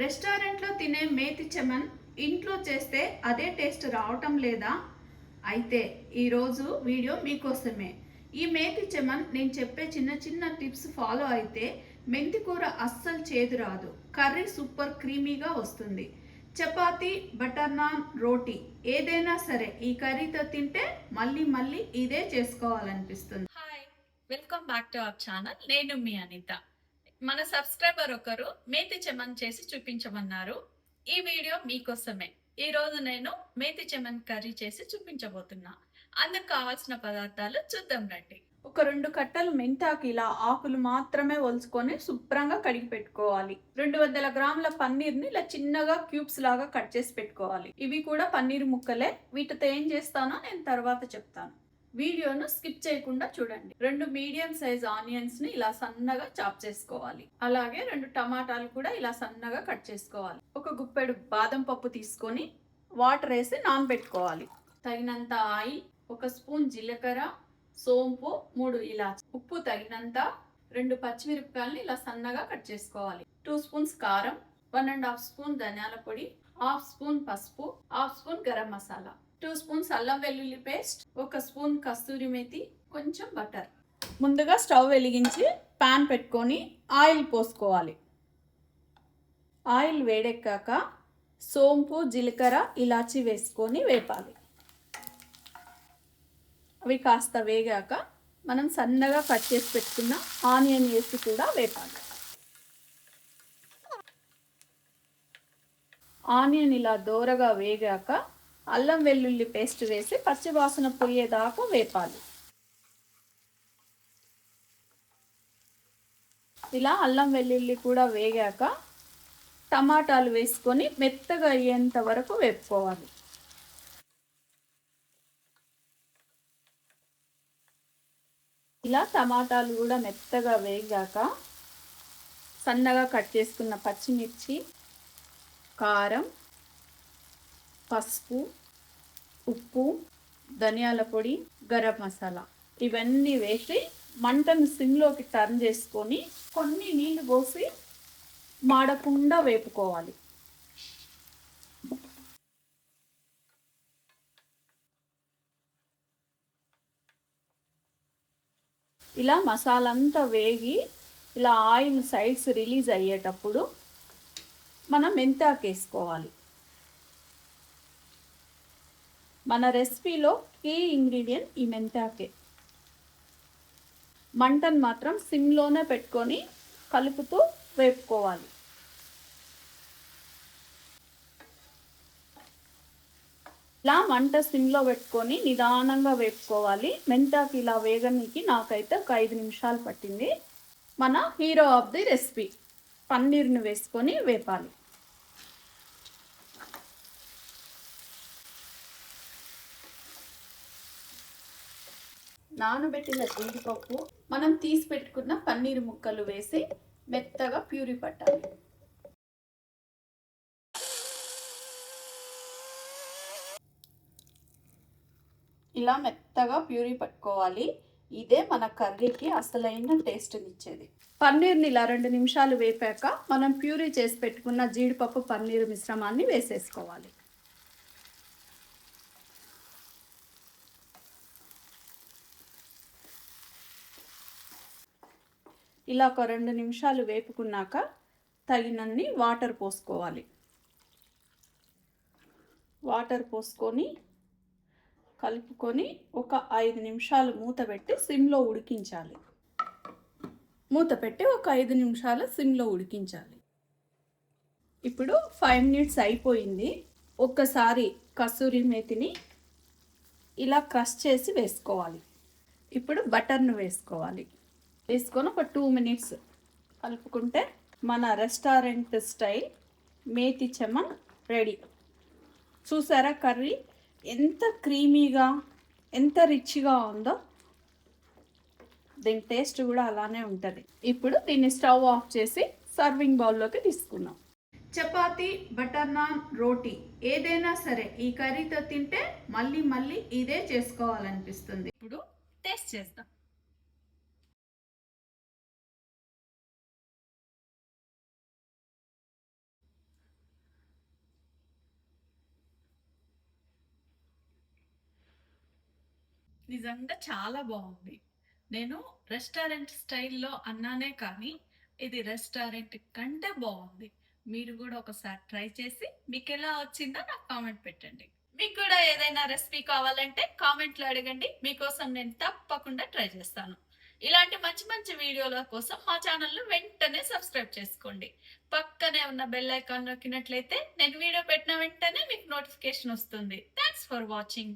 రెస్టారెంట్లో తినే మేతి చెమన్ ఇంట్లో చేస్తే అదే టేస్ట్ రావటం లేదా? అయితే ఈరోజు వీడియో మీకోసమే. ఈ మేతి చెమన్ నేను చెప్పే చిన్న చిన్న టిప్స్ ఫాలో అయితే మెంతి కూర అస్సలు చేదు రాదు, కర్రీ సూపర్ క్రీమీగా వస్తుంది. చపాతీ, బటర్ నాన్, రోటీ ఏదైనా సరే ఈ కర్రీతో తింటే మళ్ళీ మళ్ళీ ఇదే చేసుకోవాలనిపిస్తుంది. Hi, welcome back to our channel. నేను మీ అనిత. మన సబ్స్క్రైబర్ ఒకరు మేతి చెమన్ చేసి చూపించమన్నారు. ఈ వీడియో మీకోసమే. ఈ రోజు నేను మేతి చెమన్ కర్రీ చేసి చూపించబోతున్నా. అందుకు కావాల్సిన పదార్థాలు చూద్దాం రండి. ఒక 2 కట్టలు మెంతాకు ఇలా ఆకులు మాత్రమే ఒలుచుకొని శుభ్రంగా కడిగి పెట్టుకోవాలి. 200 గ్రాముల పన్నీర్ని ఇలా చిన్నగా క్యూబ్స్ లాగా కట్ చేసి పెట్టుకోవాలి. ఇవి కూడా పన్నీర్ ముక్కలే. వీటితో ఏం చేస్తానో నేను తర్వాత చెప్తాను. వీడియోను స్కిప్ చేయకుండా చూడండి. 2 మీడియం సైజ్ ఆనియన్స్ ని ఇలా సన్నగా చాప్ చేసుకోవాలి. అలాగే 2 టమాటాలు కూడా ఇలా సన్నగా కట్ చేసుకోవాలి. ఒక గుప్పెడు బాదం పప్పు తీసుకొని వాటర్ వేసి నానబెట్టుకోవాలి. తగినంత ఆయిల్, 1 స్పూన్ జీలకర్ర, సోంపు, 3 ఇలాచి, ఉప్పు తగినంత, 2 పచ్చిమిరపకాయలని ఇలా సన్నగా కట్ చేసుకోవాలి. 2 స్పూన్స్ కారం, 1.5 స్పూన్ ధనియాల పొడి, 1/2 స్పూన్ పసుపు, 1/2 స్పూన్ గరం మసాలా, 2 స్పూన్స్ అల్లం వెల్లుల్లి పేస్ట్, 1 స్పూన్ కస్తూరి మేతి, కొంచెం బటర్. ముందుగా స్టవ్ వెలిగించి పాన్ పెట్టుకొని ఆయిల్ పోసుకోవాలి. ఆయిల్ వేడెక్కాక సోంపు, జీలకర్ర, ఇలాచి వేసుకొని వేపాలి. అవి కాస్త వేగాక మనం సన్నగా కట్ చేసి పెట్టుకున్న ఆనియన్ వేసి కూడా వేపాలి. ఆనియన్ ఇలా దోరగా వేగాక అల్లం వెల్లుల్లి పేస్ట్ వేసి పచ్చివాసన పోయేదాకా వేపాలి. ఇలా అల్లం వెల్లుల్లి కూడా వేగాక టమాటాలు వేసుకొని మెత్తగా అయ్యేంత వరకు వేపుకోవాలి. ఇలా టమాటాలు కూడా మెత్తగా వేగాక సన్నగా కట్ చేసుకున్న పచ్చిమిర్చి, కారం, పసుపు, ఉప్పు, ధనియాల పొడి, గరం మసాలా ఇవన్నీ వేసి మంటను సిమ్లోకి టర్న్ చేసుకొని కొన్ని నీళ్లు పోసి మాడకుండా వేపుకోవాలి. ఇలా మసాలా అంతా వేగి ఇలా ఆయిల్ సైడ్స్ రిలీజ్ అయ్యేటప్పుడు మనం మెంతాకు వేసుకోవాలి. మన రెసిపీలో కీ ఇంగ్రీడియంట్ ఈ మెంతాకే. మంటను మాత్రం సిమ్లోనే పెట్టుకొని కలుపుతూ వేపుకోవాలి. ఇలా మంట సిమ్లో పెట్టుకొని నిదానంగా వేపుకోవాలి. మెంతాకు ఇలా వేగనికి నాకైతే ఒక 5 నిమిషాలు పట్టింది. మన హీరో ఆఫ్ ది రెసిపీ పన్నీర్ని వేసుకొని వేపాలి. నానబెట్టిన జీడిపప్పు, మనం తీసి పెట్టుకున్న పన్నీర్ ముక్కలు వేసి మెత్తగా ప్యూరీ పట్టాలి. ఇలా మెత్తగా ప్యూరీ పట్టుకోవాలి. ఇదే మన కర్రీకి అసలైన టేస్ట్ని ఇచ్చేది. పన్నీర్ని ఇలా 2 నిమిషాలు వేపాక మనం ప్యూరీ చేసి పెట్టుకున్న జీడిపప్పు పన్నీర్ మిశ్రమాన్ని వేసేసుకోవాలి. ఇలా ఒక 2 నిమిషాలు వేపుకున్నాక తగినన్ని వాటర్ పోసుకోవాలి. వాటర్ పోసుకొని కలుపుకొని ఒక 5 నిమిషాలు మూత పెట్టి సిమ్లో ఉడికించాలి. మూత పెట్టి ఒక 5 నిమిషాలు సిమ్లో ఉడికించాలి. ఇప్పుడు 5 మినిట్స్ అయిపోయింది. ఒక్కసారి కసూరి మేతిని ఇలా క్రష్ చేసి వేసుకోవాలి. ఇప్పుడు బటర్ను వేసుకోవాలి. వేసుకొని ఒక 2 మినిట్స్ కలుపుకుంటే మన restaurant style methi chaman ready. చూసారా కర్రీ ఎంత క్రీమీగా, ఎంత రిచ్గా ఉందో. దీని టేస్ట్ కూడా అలానే ఉంటుంది. ఇప్పుడు దీన్ని స్టవ్ ఆఫ్ చేసి సర్వింగ్ బౌల్లోకి తీసుకున్నాం. చపాతీ, బటర్ నాన్, రోటీ ఏదైనా సరే ఈ కర్రీతో తింటే మళ్ళీ మళ్ళీ ఇదే చేసుకోవాలనిపిస్తుంది. ఇప్పుడు టేస్ట్ చేద్దాం. నిజంగా చాలా బాగుంది. నేను రెస్టారెంట్ స్టైల్‌లో అన్నానే కానీ, ఇది రెస్టారెంట్ కంటే బాగుంది. మీరు కూడా ఒకసారి ట్రై చేసి మీకెలా వచ్చిందో నాకు కామెంట్ పెట్టండి. మీకు కూడా ఏదైనా రెసిపీ కావాలంటే కామెంట్‌లో అడగండి. మీకోసం నేను తప్పకుండా ట్రై చేస్తాను. ఇలాంటి మంచి మంచి వీడియోల కోసం మా ఛానల్‌ను వెంటనే సబ్స్క్రైబ్ చేసుకోండి. పక్కనే ఉన్న బెల్ ఐకాన్ నొక్కినట్లయితే నేను వీడియో పెట్టిన వెంటనే మీకు నోటిఫికేషన్ వస్తుంది. Thanks for watching.